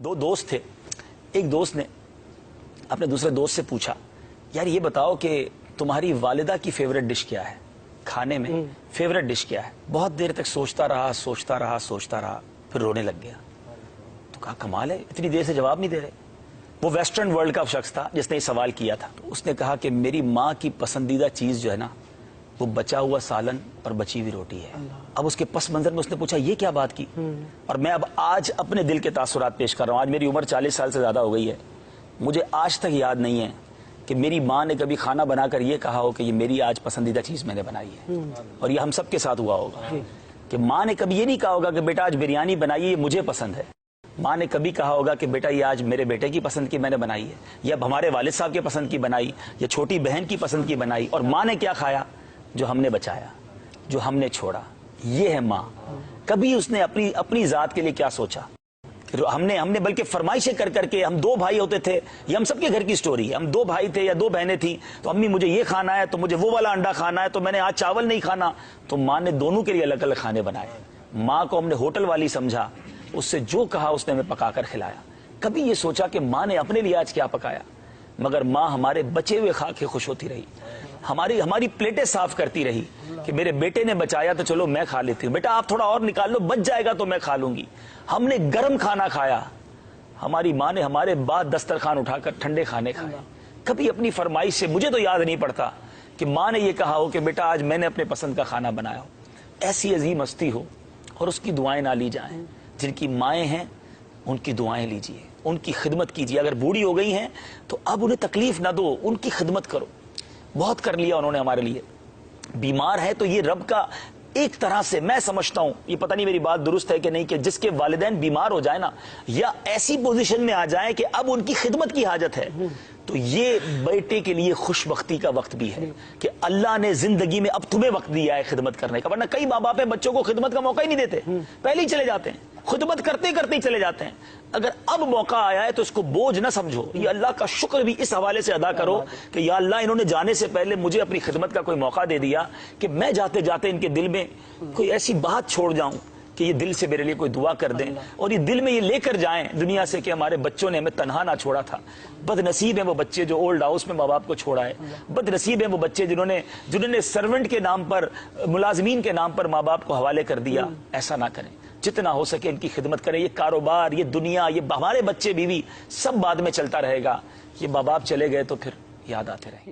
दो दोस्त थे। एक दोस्त ने अपने दूसरे दोस्त से पूछा, यार ये बताओ कि तुम्हारी वालिदा की फेवरेट डिश क्या है, खाने में फेवरेट डिश क्या है। बहुत देर तक सोचता रहा, फिर रोने लग गया। तो कहा कमाल है, इतनी देर से जवाब नहीं दे रहे। वो वेस्टर्न वर्ल्ड का शख्स था जिसने ये सवाल किया था। तो उसने कहा कि मेरी माँ की पसंदीदा चीज जो है ना, वो बचा हुआ सालन और बची हुई रोटी है। अब उसके पस मंजर में उसने पूछा ये क्या बात की। और मैं अब आज अपने दिल के तासुरात पेश कर रहा हूँ। आज मेरी उम्र 40 साल से ज्यादा हो गई है, मुझे आज तक याद नहीं है कि मेरी माँ ने कभी खाना बनाकर ये कहा हो कि ये मेरी आज पसंदीदा चीज मैंने बनाई है। और ये हम सबके साथ हुआ होगा कि माँ ने कभी ये नहीं कहा होगा कि बेटा आज बिरयानी बनाई है, ये मुझे पसंद है। माँ ने कभी कहा होगा कि बेटा ये आज मेरे बेटे की पसंद की मैंने बनाई है, या हमारे वालिद साहब के पसंद की बनाई, या छोटी बहन की पसंद की बनाई। और माँ ने क्या खाया? जो हमने बचाया, जो हमने छोड़ा। ये है माँ। कभी उसने अपनी जात के लिए क्या सोचा? हमने बल्कि फरमाइशें कर करके, हम दो भाई होते थे, ये हम सबके घर की स्टोरी है। हम दो भाई थे या दो बहनें थी, तो अम्मी मुझे ये खाना है, तो मुझे वो वाला अंडा खाना है, तो मैंने आज चावल नहीं खाना। तो माँ ने दोनों के लिए अलग अलग खाने बनाए। माँ को हमने होटल वाली समझा, उससे जो कहा उसने हमें पकाकर खिलाया। कभी ये सोचा कि माँ ने अपने लिए आज क्या पकाया? मगर माँ हमारे बचे हुए खा के खुश होती रही, हमारी प्लेटें साफ करती रही कि मेरे बेटे ने बचाया तो चलो मैं खा लेती हूँ, बेटा आप थोड़ा और निकाल लो, बच जाएगा तो मैं खा लूंगी। हमने गर्म खाना खाया, हमारी माँ ने हमारे बाद दस्तरखान उठाकर ठंडे खाने खाए। कभी अपनी फरमाइश से, मुझे तो याद नहीं पड़ता कि माँ ने यह कहा हो कि बेटा आज मैंने अपने पसंद का खाना बनाया हो। ऐसी अजीम हस्ती हो और उसकी दुआएं ना ली जाएं। जिनकी माएँ हैं उनकी दुआएं लीजिए, उनकी खिदमत कीजिए। अगर बूढ़ी हो गई हैं तो अब उन्हें तकलीफ ना दो, उनकी खिदमत करो। बहुत कर लिया उन्होंने हमारे लिए। बीमार है तो ये रब का एक तरह से, मैं समझता हूं, ये पता नहीं मेरी बात दुरुस्त है कि नहीं, कि जिसके वालिदैन बीमार हो जाए ना, या ऐसी पोजीशन में आ जाए कि अब उनकी खिदमत की हाजत है, तो ये बेटे के लिए खुशबख्ती का वक्त भी है कि अल्लाह ने जिंदगी में अब तुम्हें वक्त दिया है खिदमत करने का। वरना कई माँ बाप बच्चों को खिदमत का मौका ही नहीं देते, पहले ही चले जाते हैं, खुदमत करते करते ही चले जाते हैं। अगर अब मौका आया है तो इसको बोझ न समझो, ये अल्लाह का शुक्र भी इस हवाले से अदा करो कि या अल्लाह इन्होंने जाने से पहले मुझे अपनी खिदमत का कोई मौका दे दिया कि मैं जाते जाते इनके दिल में कोई ऐसी बात छोड़ जाऊं कि ये दिल से मेरे लिए कोई दुआ कर दें, और ये दिल में ये लेकर जाएं दुनिया से कि हमारे बच्चों ने हमें तन्हा ना छोड़ा था। बदनसीब है वो बच्चे जो ओल्ड हाउस में माँ बाप को छोड़ा है। बदनसीब है वो बच्चे जिन्होंने सर्वेंट के नाम पर, मुलाजमीन के नाम पर माँ बाप को हवाले कर दिया। ऐसा ना करें, जितना हो सके इनकी खिदमत करें। ये कारोबार, ये दुनिया, ये हमारे बच्चे बीवी सब बाद में चलता रहेगा। ये माँ बाप चले गए तो फिर याद आते रहे।